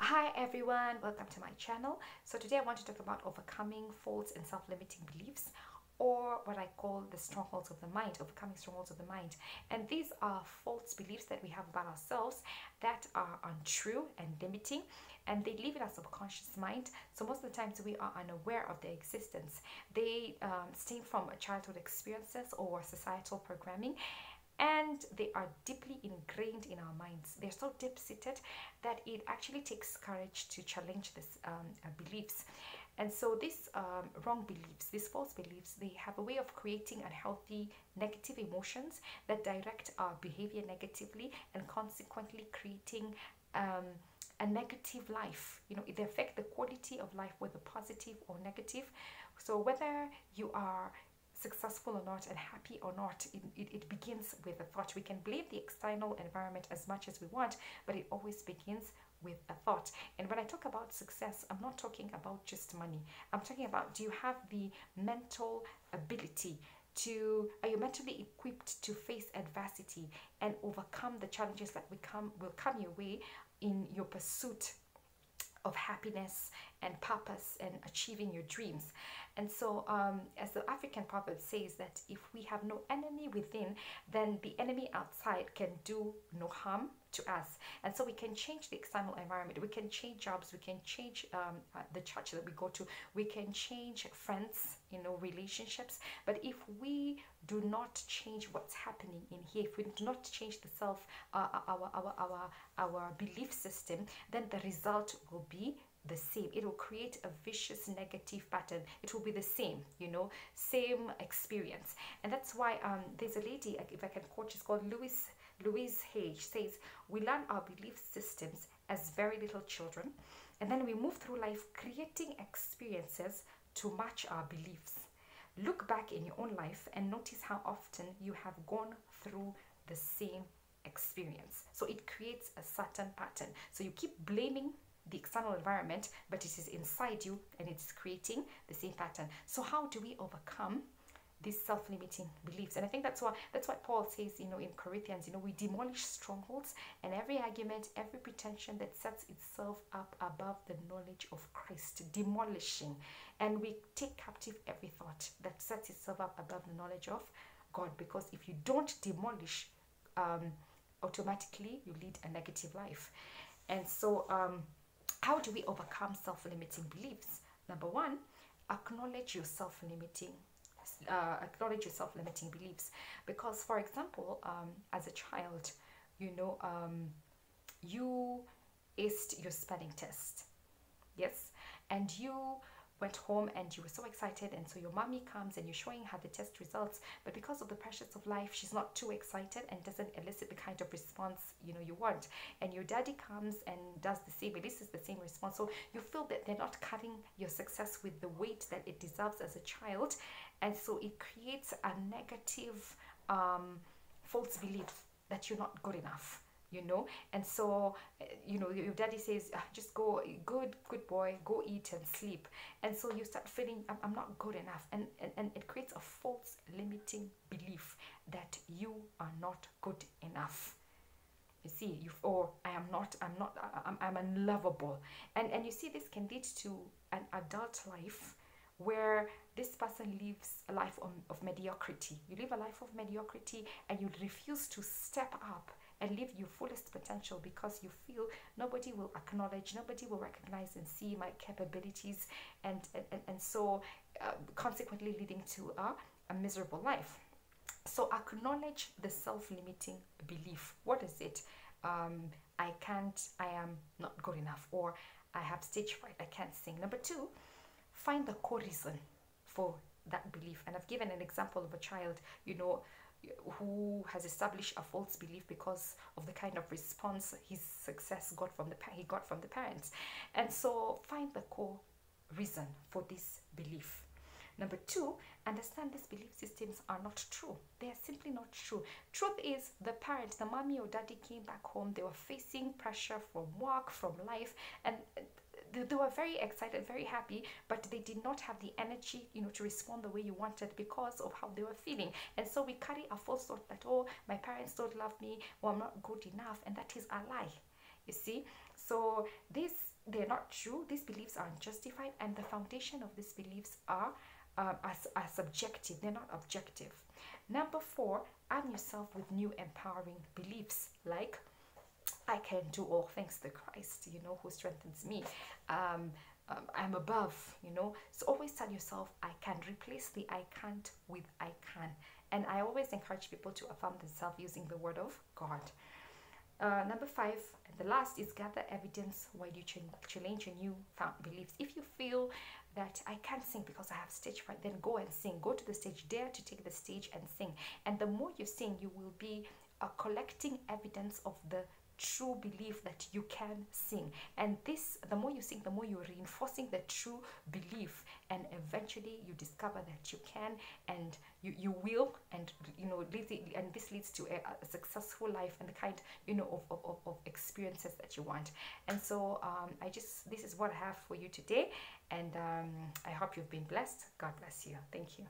Hi everyone, welcome to my channel. So today I want to talk about overcoming false and self-limiting beliefs, or what I call the strongholds of the mind, overcoming strongholds of the mind. And these are false beliefs that we have about ourselves that are untrue and limiting, and they live in our subconscious mind. So most of the times we are unaware of their existence. They stem from childhood experiences or societal programming, and they are deeply ingrained in our minds. They're so deep-seated that it actually takes courage to challenge these beliefs. And so these wrong beliefs, these false beliefs, they have a way of creating unhealthy negative emotions that direct our behavior negatively, and consequently creating a negative life. They affect the quality of life, whether positive or negative. So whether you are successful or not and happy or not, it begins with a thought. We can blame the external environment as much as we want, but it always begins with a thought. And when I talk about success, I'm not talking about just money. I'm talking about, do you have the mental ability to, are you mentally equipped to face adversity and overcome the challenges that will come your way in your pursuit of happiness and purpose and achieving your dreams? And so as the African proverb says, that if we have no enemy within, then the enemy outside can do no harm to us. And so we can change the external environment, we can change jobs, we can change the church that we go to, we can change friends, relationships, but if we do not change what's happening in here, if we do not change the self, our belief system, then the result will be the same. It will create a vicious negative pattern. It will be the same, same experience. And that's why there's a lady, if I can quote, she's called Louise Hay, says, we learn our belief systems as very little children, and then we move through life creating experiences to match our beliefs. Look back in your own life and notice how often you have gone through the same experience. So it creates a certain pattern. So you keep blaming the external environment, but it is inside you and it's creating the same pattern. So how do we overcome these self-limiting beliefs? And I think that's what Paul says, in Corinthians, we demolish strongholds and every argument, every pretension that sets itself up above the knowledge of Christ, demolishing, and we take captive every thought that sets itself up above the knowledge of God, because if you don't demolish, automatically you lead a negative life. And so how do we overcome self-limiting beliefs? Number one, acknowledge your self-limiting beliefs. Because, for example, as a child, you aced your spelling test, yes, and you went home and you were so excited, and so your mommy comes and you're showing her the test results, but because of the pressures of life, she's not too excited and doesn't elicit the kind of response you want. And your daddy comes and does the same, elicits the same response. So you feel that they're not cutting your success with the weight that it deserves as a child, and so it creates a negative false belief that you're not good enough. And so your daddy says, just go, good boy, go eat and sleep. And so you start feeling, I'm not good enough, and it creates a false limiting belief that you are not good enough. You see, I'm unlovable. And you see, this can lead to an adult life where this person lives a life of mediocrity. You live a life of mediocrity and you refuse to step up and live your fullest potential because you feel nobody will acknowledge, nobody will recognize and see my capabilities, and so consequently leading to a miserable life. So acknowledge the self-limiting belief. What is it? I can't, I am not good enough, or I have stage fright, I can't sing. Number two, find the core reason for that belief. And I've given an example of a child, who has established a false belief because of the kind of response his success got from the parents. And so find the core reason for this belief. Number two, understand these belief systems are not true. They are simply not true. Truth is, the parent, the mommy or daddy, came back home, they were facing pressure from work, from life, and they were very excited, very happy, but they did not have the energy, to respond the way you wanted because of how they were feeling. And so we carry a false thought that, oh, my parents don't love me, or I'm not good enough, and that is a lie. You see, so this they're not true. These beliefs are unjustified, and the foundation of these beliefs are are subjective. They're not objective. Number 4, arm yourself with new empowering beliefs like I can do all things through Christ, who strengthens me. I'm above, So always tell yourself, I can. Replace the I can't with I can. And I always encourage people to affirm themselves using the word of God. Number 5, and the last, is gather evidence while you challenge your new found beliefs. If you feel that I can't sing because I have stage fright, then go and sing. Go to the stage. Dare to take the stage and sing. And the more you sing, you will be collecting evidence of the true belief that you can sing. And this, the more you sing, the more you're reinforcing the true belief, and eventually you discover that you can, and you will, and and this leads to a successful life and the kind of experiences that you want. And so this is what I have for you today, and I hope you've been blessed. God bless you. Thank you.